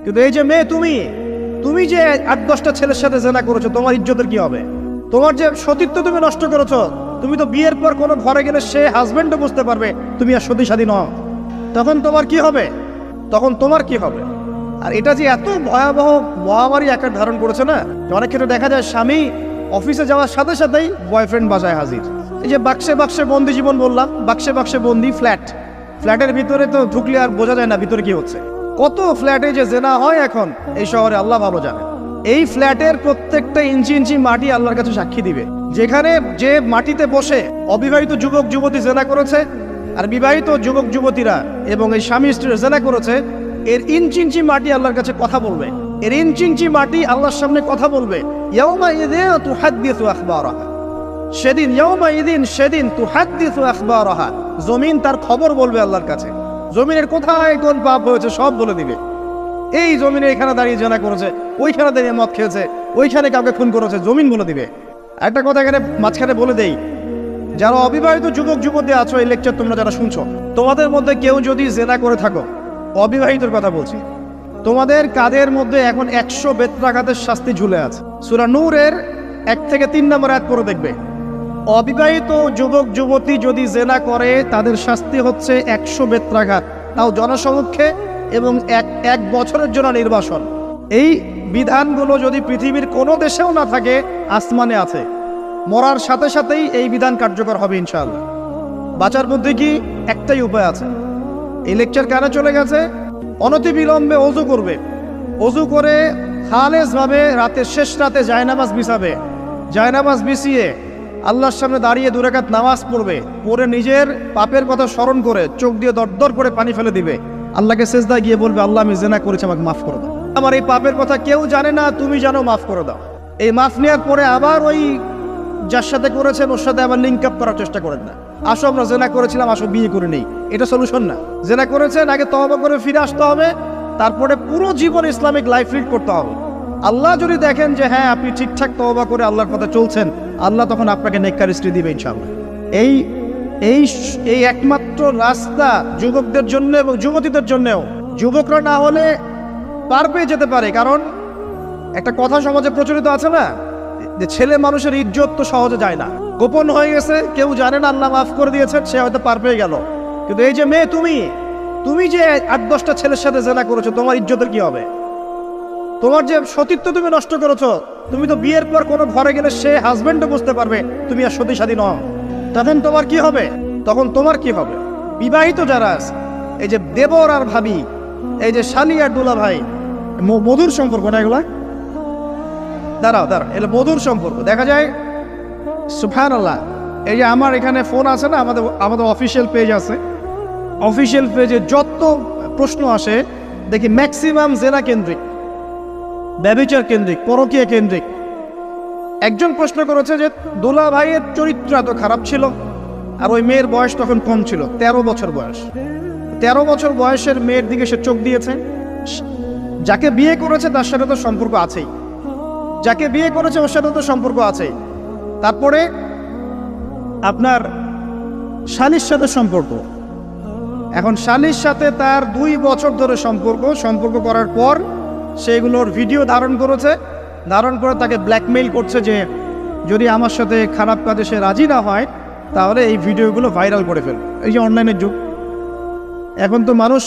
কিন্তু এই যে মেয়ে, তুমি যে 8-10টা ছেলের সাথে জেনা করেছো, তোমার ইজ্জতের কি হবে? তোমার যে সতীত্ব তুমি নষ্ট করেছো। তুমি তো বিয়ের পর কোনো ঘরে গেলে সে হাজবেন্ডও বুঝতে পারবে তুমি আর সতী সাদী নও। তখন তোমার কি হবে? আর এটা যে এত ভয়াবহ মহামারী আকার ধারণ করেছে না, অনেক ক্ষেত্রে দেখা যায় স্বামী অফিসে যাওয়ার সাথে সাথেই বয়ফ্রেন্ড বাসায় হাজির। এই যে বাক্সে বাক্সে বন্দি জীবন বললাম, বাক্সে বাক্সে বন্দি ফ্ল্যাটের ভিতরে তো ঢুকলে আর বোঝা যায় না ভিতরে কি হচ্ছে। কত ফ্ল্যাটে যে জেনা হয় এখন এই শহরে, আল্লাহ ভালো জানে। এই ফ্ল্যাটের প্রত্যেকটা ইঞ্চি ইঞ্চি মাটি আল্লাহর কাছে সাক্ষী দিবে। যেখানে যে মাটিতে বসে অবিবাহিত যুবক যুবতী জেনা করেছে আর বিবাহিত যুবক যুবতীরা এবং এই স্বামী স্ত্রীরা জেনা করেছে, এর ইঞ্চি ইঞ্চি মাটি আল্লাহর কাছে কথা বলবে। এর ইঞ্চি ইঞ্চি মাটি আল্লাহর সামনে কথা বলবে। ইয়াউমাইযিন তুহাদ্দিসু আখবারাহা, সেদিন তুহাদ্দিসু আখবারাহা, জমিন তার খবর বলবে আল্লাহর কাছে। জমিনের কোথায় কোন পাপ হয়েছে সব বলে দিবে। এই জমিনে এখানে দাঁড়িয়ে জেনা করেছে, ওইখানে দাঁড়িয়ে মদ খেয়েছে, ওইখানে কাউকে খুন করেছে, জমিন বলে দিবে। একটা কথা এখানে মাঝখানে বলে দেই, যারা অবিবাহিত যুবক যুবতী আছো, এই লেকচার তোমরা যারা শুনছো, তোমাদের মধ্যে কেউ যদি জেনা করে থাকো, অবিবাহিতর কথা বলছি, তোমাদের কাঁধের মধ্যে এখন 100 বেত্রাঘাতের শাস্তি ঝুলে আছে। সূরা নূরের 1 থেকে 3 নম্বর আয়াত পড়ে দেখবে, অবিবাহিত যুবক যুবতী যদি জেনা করে তাদের শাস্তি হচ্ছে 100 বেত্রাঘাত, তাও জনসমক্ষে, এবং এক বছরের জন্য নির্বাসন। এই বিধানগুলো যদি পৃথিবীর কোনো দেশেও না থাকে, আসমানে আছে। মরার সাথে সাথেই এই বিধান কার্যকর হবে ইনশাআল্লাহ। বাঁচার মধ্যে কি একটাই উপায় আছে। এই লেকচার কানে চলে গেছে, অনতিবিলম্বে ওযু করবে। ওযু করে খালেসভাবে রাতের শেষ রাতে জায়নামাজ বিছাবে। জায়নামাজ বিছিয়ে আল্লাহর সামনে দাঁড়িয়ে 2 রাকাত নামাজ পড়বে। পড়ে নিজের পাপের কথা স্মরণ করে চোখ দিয়ে দরদর করে পানি ফেলে দিবে। আল্লাহকে সেজদায় গিয়ে বলবে, আল্লাহ আমি জেনা করেছি, আমাকে মাফ করে দাও। আমার এই পাপের কথা কেউ জানে না, তুমি জানো, মাফ করে দাও। এই মাফ নেওয়ার পরে আবার ওই যার সাথে করেছেন ওর সাথে আবার লিঙ্ক আপ করার চেষ্টা করেন না। আসো আমরা জেনা করেছিলাম, আসো বিয়ে করে নেই, এটা সলিউশন না। জেনা করেছেন, আগে তওবা করে ফিরে আসতে হবে, তারপরে পুরো জীবন ইসলামিক লাইফ লিড করতে হবে। আল্লাহ যদি দেখেন যে হ্যাঁ আপনি ঠিকঠাক তওবা করে আল্লাহর কথা চলছেন, আল্লাহ তখন আপনাকে নেককার স্ত্রী দিবে ইনশাআল্লাহ। এই একমাত্র রাস্তা যুবকদের জন্য এবং যুবতীদের জন্যও। যুবকরা না হলে পার পেয়ে যেতে পারে, কারণ একটা কথা সমাজে প্রচলিত আছে না, যে ছেলে মানুষের ইজ্জত তো সহজে যায় না, গোপন হয়ে গেছে, কেউ জানে না, আল্লাহ মাফ করে দিয়েছেন, সে হয়তো পার পেয়ে গেল। কিন্তু এই যে মেয়ে, তুমি যে 8-10টা ছেলের সাথে জেনা করেছো, তোমার ইজ্জতের কি হবে? তোমার যে সতীত্ব তুমি নষ্ট করেছো। তুমি তো বিয়ের পর কোনো ঘরে গেলে সে হাজবেন্ডও বুঝতে পারবে তুমি আর সতী সাদী নও। তখন তোমার কি হবে? বিবাহিত যারা আছে, এই যে দেবর আর ভাবি, এই যে শালি আর দুলা ভাই, মধুর সম্পর্ক না এগুলা? দাঁড়াও, এগুলো মধুর সম্পর্ক। দেখা যায় সুবহানাল্লাহ, এই যে আমার এখানে ফোন আছে না, আমাদের অফিসিয়াল পেজ আছে, অফিসিয়াল পেজে যত প্রশ্ন আসে দেখি ম্যাক্সিমাম জেনা কেন্দ্রিক, ব্যভিচার কেন্দ্রিক, পরকীয়া কেন্দ্রিক। একজন প্রশ্ন করেছে যে দুলা ভাইয়ের চরিত্র এত খারাপ ছিল, আর ওই মেয়ের বয়স তখন কম ছিল, 13 বছর বয়স। 13 বছর বয়সের মেয়ের দিকে সে চোখ দিয়েছে। যাকে বিয়ে করেছে তার সাথে তো সম্পর্ক আছেই, ওর সাথে তো সম্পর্ক আছেই। তারপরে আপনার শালীর সাথে সম্পর্ক। এখন শালীর সাথে তার 2 বছর ধরে সম্পর্ক করার পর সেগুলোর ভিডিও ধারণ করে তাকে ব্ল্যাকমেইল করছে যে যদি আমার সাথে খারাপ কাজে সে রাজি না হয় তাহলে এই ভিডিওগুলো ভাইরাল করে ফেলবে। এই যে অনলাইনের যুগ, এখন তো মানুষ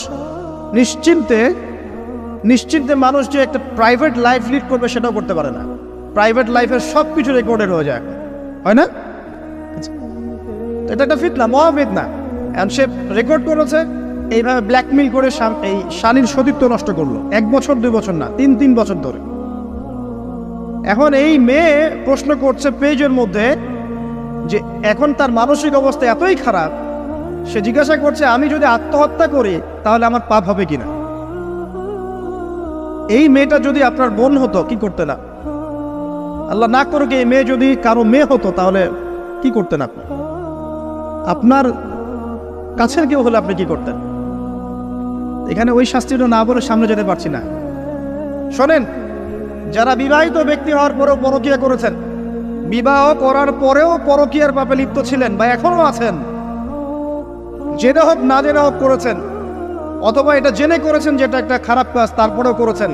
নিশ্চিন্তে মানুষ যে একটা প্রাইভেট লাইফ লিড করবে সেটাও করতে পারে না। প্রাইভেট লাইফের সব কিছু রেকর্ডেড হয়ে যায়, হয় না? এটা একটা ফিতনা, মহাফিতনা। এখন সে রেকর্ড করেছে, এইভাবে ব্ল্যাকমেইল করে এই শালীর সতীত্ব নষ্ট করলো। 1 বছর 2 বছর না, 3 বছর ধরে। এখন এই মেয়ে প্রশ্ন করছে পেজের মধ্যে যে এখন তার মানসিক অবস্থা এতই খারাপ, সে জিজ্ঞাসা করছে আমি যদি আত্মহত্যা করি তাহলে আমার পাপ হবে কিনা। এই মেয়েটা যদি আপনার বোন হতো কি করতেন? আল্লাহ না করুক এই মেয়ে যদি কারো মেয়ে হতো তাহলে কি করতেন আপনি? আপনার কাছের কেউ হলে আপনি কি করতেন? এখানে ওই শাস্তিটা না বলে সামনে যেতে পারছি না। শোনেন, যারা বিবাহিত ব্যক্তি হওয়ার পরেও পরকীয়া করেছেন, বিবাহ করার পরেও পরকীয়ার পাপে লিপ্ত ছিলেন বা এখনো আছেন, জেনে হোক না জেনে হোক করেছেন, অথবা এটা জেনে করেছেন যেটা একটা খারাপ কাজ, তারপরেও করেছেন।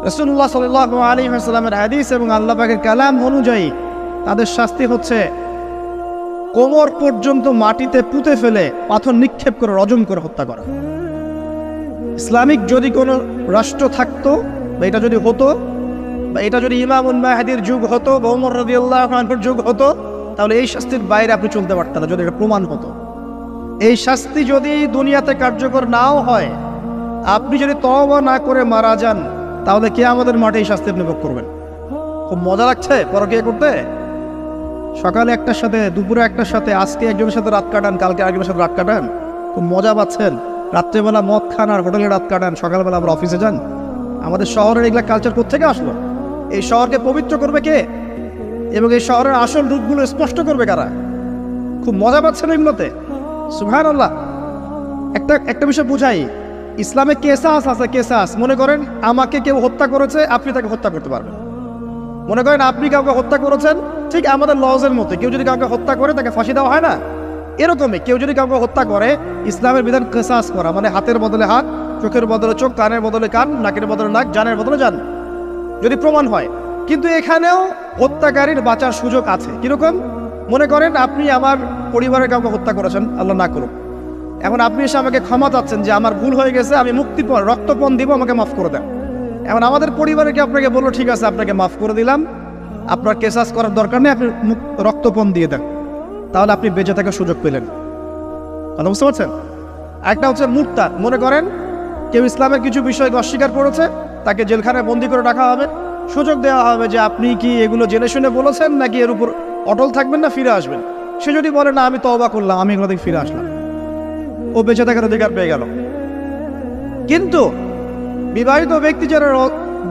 রাসূলুল্লাহ সাল্লাল্লাহু আলাইহি ওয়াসাল্লামের হাদিস এবং আল্লাহ পাকের কালাম অনুযায়ী তাদের শাস্তি হচ্ছে কোমর পর্যন্ত মাটিতে পুঁতে ফেলে পাথর নিক্ষেপ করে রজম করে হত্যা করা। ইসলামিক যদি কোনো রাষ্ট্র থাকতো, বা এটা যদি হতো, বা এটা যদি ইমামুল মাহদির যুগ হতো বা ওমর রাদিয়াল্লাহু আনহুর যুগ হতো, তাহলে এই শাস্তির বাইরে আপনি চলতে পারতেন না যদি এটা প্রমাণ হতো। এই শাস্তি যদি দুনিয়াতে কার্যকর নাও হয়, আপনি যদি তওবা না করে মারা যান, তাহলে কিয়ামতের মাঠে এই শাস্তি আপনি ভোগ করবেন। খুব মজা লাগছে পরকীয়া করতে। সকালে একটার সাথে, দুপুরে একটার সাথে, আজকে একজনের সাথে রাত কাটান, কালকে আরেকজনের সাথে রাত কাটান, খুব মজা পাচ্ছেন। রাত্রেবেলা মদ খান আর হোটেলে রাত কাটান, সকালবেলা আবার অফিসে যান। আমাদের শহরের এগুলা কালচার কোত্থেকে আসলো? এই শহরকে পবিত্র করবে কে এবং এই শহরের আসল রূপগুলো স্পষ্ট করবে কারা? খুব মজা পাচ্ছেন এগুলোতে। সুবহানাল্লাহ। একটা বিষয় বুঝাই, ইসলামে কেসাস আছে, কেসাস। মনে করেন আমাকে কেউ হত্যা করেছে, আপনি তাকে হত্যা করতে পারবেন। মনে করেন আপনি কাউকে হত্যা করেছেন, ঠিক আমাদের লজের মতো কেউ যদি কাউকে হত্যা করে তাকে ফাঁসি দেওয়া হয় না, এরকমই কেউ যদি কাউকে হত্যা করে, ইসলামের বিধান কেসাস করা, মানে হাতের বদলে হাত, চোখের বদলে চোখ, কানের বদলে কান, নাকের বদলে নাক, জানের বদলে জান, যদি প্রমাণ হয়। কিন্তু এখানেও হত্যাকারীর বাঁচার সুযোগ আছে। কিরকম? মনে করেন আপনি আমার পরিবারের কাউকে হত্যা করেছেন, আল্লাহ না করুক। এখন আপনি এসে আমাকে ক্ষমা চাচ্ছেন যে আমার ভুল হয়ে গেছে, আমি মুক্তিপণ, রক্তপণ দিব, আমাকে মাফ করে দেন। এখন আমাদের পরিবারে কি আপনাকে বললো ঠিক আছে আপনাকে মাফ করে দিলাম, আপনার কেসাস করার দরকার নেই, আপনি রক্তপণ দিয়ে দেন, তাহলে আপনি বেঁচে থাকার সুযোগ পেলেন। কথা বুঝতে পারছেন? একটা হচ্ছে মুরতাদ। মনে করেন কেউ ইসলামের কিছু বিষয়কে অস্বীকার করেছে, তাকে জেলখানায় বন্দি করে রাখা হবে, সুযোগ দেওয়া হবে যে আপনি কি এগুলো জেনে শুনে বলেছেন নাকি এর উপর অটল থাকবেন না ফিরে আসবেন। সে যদি বলে না আমি তওবা করলাম, আমি এগুলো থেকে ফিরে আসলাম, ও বেঁচে থাকার অধিকার পেয়ে গেল। কিন্তু বিবাহিত ব্যক্তি যারা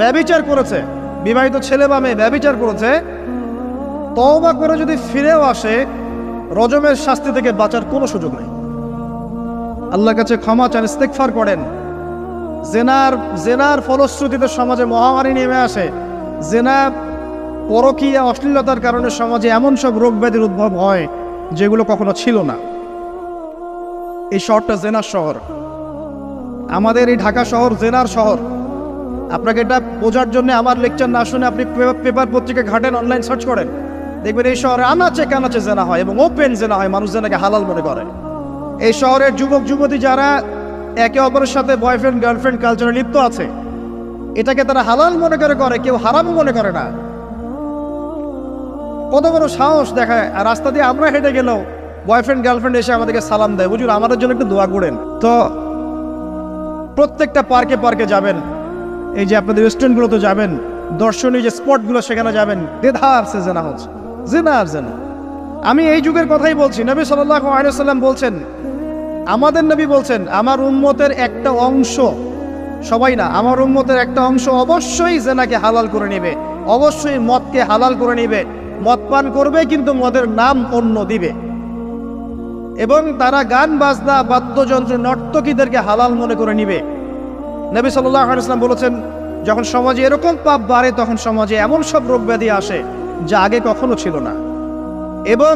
ব্যভিচার করেছে, বিবাহিত ছেলে বা মেয়ে ব্যভিচার করেছে, তওবা করে যদি ফিরেও আসে, রজমের শাস্তি থেকে বাঁচার কোনো সুযোগ নেই। আল্লাহর কাছে ক্ষমা চান, ইস্তেগফার করেন। জেনার ফলশ্রুতিতে সমাজে মহামারী নেমে আসে। জেনা, পরকীয়া, অশ্লীলতার কারণে সমাজে এমন সব রোগ ব্যাধির উদ্ভব হয় যেগুলো কখনো ছিল না। এই শহরটা জেনার শহর। আমাদের এই ঢাকা শহর জেনার শহর। আপনাকে এটা বোঝার জন্য আমার লেকচার না শুনে আপনি পেপার পত্রিকা ঘাটেন, অনলাইন সার্চ করেন, দেখবেন এই শহরে আনাচে কানাচে জেনা হয় এবং ওপেন জেনা হয়, মানুষ জেনাকে হালাল মনে করে। এই শহরের যুবক যুবতী যারা একে অপরের সাথে বয়ফ্রেন্ড গার্লফ্রেন্ড কালচারে লিপ্ত আছে, এটাকে তারা হালাল মনে করে, কেউ হারাম মনে করে না। কত বড় সাহস দেখায়। আর রাস্তা দিয়ে আমরা হেঁটে গেলেও বয়ফ্রেন্ড গার্লফ্রেন্ড এসে আমাদেরকে সালাম দেয়, বুঝুন আমাদের জন্য একটু দোয়া করেন। তো প্রত্যেকটা পার্কে পার্কে যাবেন, এই যে আপনাদের রেস্টুরেন্টগুলোতে যাবেন, দর্শনীয় যে স্পটগুলো সেখানে যাবেন, দেধার সে জেনা হচ্ছে, জেনা আর জেনা। আমি এই যুগের কথাই বলছি। নবী সাল্লাল্লাহু আলাইহি ওয়াসাল্লাম বলছেন, আমাদের নবী বলছেন, আমার উম্মতের একটা অংশ, সবাই না, আমার উম্মতের একটা অংশ অবশ্যই জেনাকে হালাল করে নেবে, অবশ্যই মদকে হালাল করে নেবে, মদ পান করবে কিন্তু মদের নাম অন্য দিবে, এবং তারা গান বাজনা বাদ্যযন্ত্র নর্তকীদেরকে হালাল মনে করে নিবে। নবী সাল্লাল্লাহু আলাইহি ওয়াসাল্লাম বলেছেন, যখন সমাজে এরকম পাপ বাড়ে তখন সমাজে এমন সব রোগ ব্যাধি আসে যা আগে কখনো ছিল না। এবং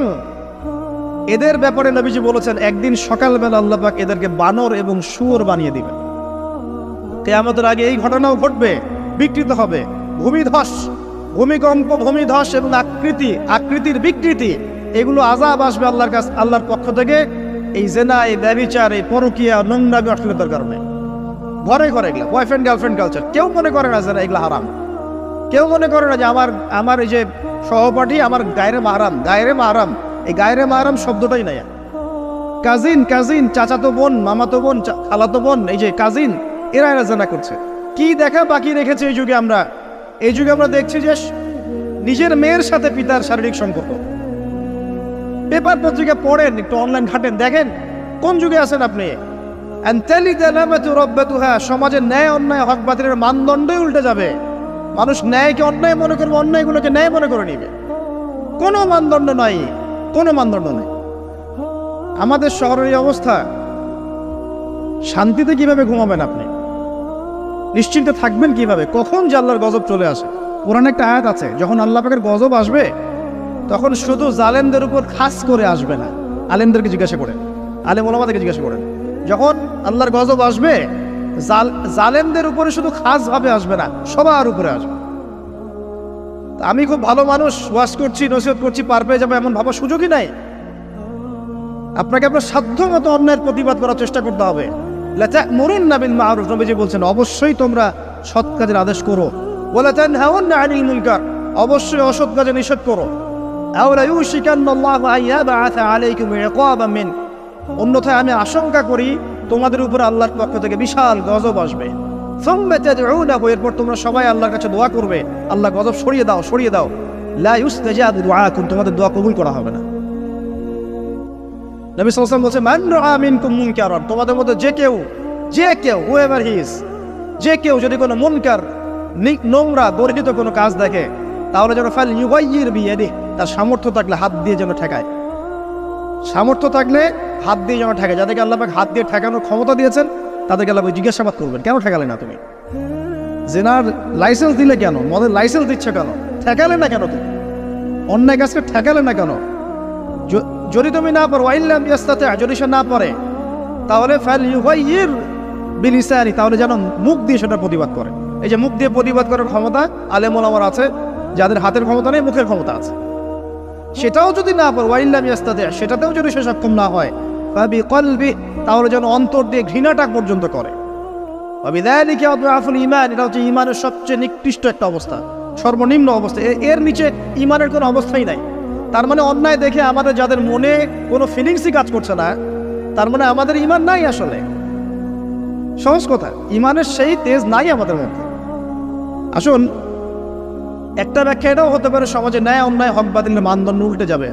এদের ব্যাপারে নবীজি বলেছেন, একদিন সকালবেলা আল্লাহ পাক এদেরকে বানর এবং শুয়োর বানিয়ে দিবেন। কিয়ামতের আগে এই ঘটনাও ঘটবে, বিকৃত হবে। ভূমিধস, ভূমিকম্প, ভূমিধস এবং আকৃতির বিকৃতি, এগুলো আযাব আসবে আল্লাহর পক্ষ থেকে। এই জেনা, এই ব্যভিচার, এই পরকীয়া, নোংরামি, অশ্লীলতার কারণে ঘরে ঘরে এগুলো বয়ফ্রেন্ড গার্লফ্রেন্ড কালচার। কেউ মনে করে না যে এগুলো হারাম, কেউ মনে করে না যে আমার এই যে সহপাঠী আমার গায়রে মাহরাম। এই গায়রে মাহরাম শব্দটাই নাই। কাজিন, চাচাতো বোন, মামাতো বোন, খালাতো বোন, এই যে কাজিন, এরা জেনা করছে। কি দেখা বাকি রেখেছে এই যুগে আমরা দেখছি যে নিজের মেয়ের সাথে পিতার শারীরিক সম্পর্ক। পেপার পত্রিকা পড়েন, একটু অনলাইন ঘাটেন, দেখেন কোন যুগে আছেন আপনি। সমাজের ন্যায় অন্যায় হক বাতিলের মানদণ্ডই উল্টে যাবে। মানুষ ন্যায়কে অন্যায় মনে করবে, অন্যায়গুলোকে ন্যায় মনে করে নিবে। কোনো মানদণ্ড নাই। আমাদের শহরের এই অবস্থা, শান্তিতে কিভাবে ঘুমাবেন আপনি? নিশ্চিন্তে থাকবেন কিভাবে? কখন যে আল্লাহর গজব চলে আসে। কোরআনে একটা আয়াত আছে, যখন আল্লাহ পাকের গজব আসবে তখন শুধু জালেমদের উপর খাস করে আসবে না। আলেমদেরকে জিজ্ঞাসা করেন, আলেম ওলামাদেরকে জিজ্ঞাসা করেন, যখন আল্লাহর গজব আসবে, জালেমদের উপরে শুধু খাসভাবে আসবে না, সবার উপরে আসবে। আমি খুব ভালো মানুষ, ওয়াজ করছি, নসিহত করছি, পার পেয়ে যাবো এমন ভাবার সুযোগই নাই। আপনাকে আপনার সাধ্য মতো অন্যায়ের প্রতিবাদ করার চেষ্টা করতে হবে। লাতা'মুরুন্না বিল মা'রুফ, নবীজি বলছেন অবশ্যই তোমরা সৎ কাজের আদেশ করো। ওয়ালা তানহাউন্না আনিল মুনকার, অবশ্যই অসৎ কাজে নিষেধ করো। আও লা ইউশিকান্নাল্লাহু আন ইয়াবআসা আলাইকুম ইকাবাম মিন, অন্যথায় আমি আশঙ্কা করি তোমাদের উপর আল্লাহর পক্ষ থেকে বিশাল গজব আসবে। সুম্মা তাদউনাহু, এরপর তোমরা সবাই আল্লাহর কাছে দোয়া করবে, আল্লাহ গজব সরিয়ে দাও, সরিয়ে দাও। লা ইউস্তাজাবু দুআকুম, তোমাদের দোয়া কবুল করা হবে না। নবী সাল্লাল্লাহু আলাইহি ওয়াসাল্লাম বলছে মান রাআ মিনকুম মুনকারান, তোমাদের মধ্যে যে কেউ হুএভার হি ইজ, যে কেউ যদি কোনো মুনকার, নোংরা বর্জিত কোনো কাজ দেখে, তাহলে যেন ফাল ইউগাইয়ির বিয়াদিহি, তার সামর্থ্য থাকলে হাত দিয়ে যেন ঠেকায়। সামর্থ্য থাকলে হাত দিয়ে যেন ঠেকায়। যাদেরকে আল্লাহ পাক হাত দিয়ে ঠেকানোর ক্ষমতা দিয়েছেন তাদেরকে আল্লাহ জিজ্ঞাসাবাদ করবেন, কেন ঠেকালে না তুমি? জেনার লাইসেন্স দিলে কেন? মদের লাইসেন্স দিচ্ছ কেন? ঠেকালে না কেন? তুমি অন্যায় কাজকে ঠেকালে না কেন? যদি তুমি না পারো, ওয়াইল্লাম ইয়াস্তাতি, যদি সে না পারে, তাহলে ফাল ইউগাইয়ির বিলিসানি, তাহলে যেন মুখ দিয়ে সেটা প্রতিবাদ করে। এই যে মুখ দিয়ে প্রতিবাদ করার ক্ষমতা আলেম ওলামার আছে, যাদের হাতের ক্ষমতা নেই, মুখের ক্ষমতা আছে। সেটাও যদি না পারে, ওয়াইল্লাম ইয়াস্তাতি, সেটাতেও যদি সে সক্ষম না হয়, ফাবিকলবি, তাহলে যেন অন্তর দিয়ে ঘৃণাটা পর্যন্ত করে। ওয়াবিযালিকা আদআফুল ঈমান, এটা হচ্ছে ঈমানের সবচেয়ে নিকৃষ্ট একটা অবস্থা, সর্বনিম্ন অবস্থা। এর নিচে ঈমানের কোনো অবস্থাই নাই। তার মানে অন্যায় দেখে আমাদের যাদের মনে কোনো ফিলিংসই কাজ করছে না, তার মানে আমাদের ঈমান নাই। আসলে সহজ কথা, ঈমানের সেই তেজ নাই আমাদের মধ্যে। আসুন, একটা ব্যাখ্যা এটাও হতে পারে সমাজে ন্যায় অন্যায় হক বাতিলের মানদণ্ড উল্টে যাবে।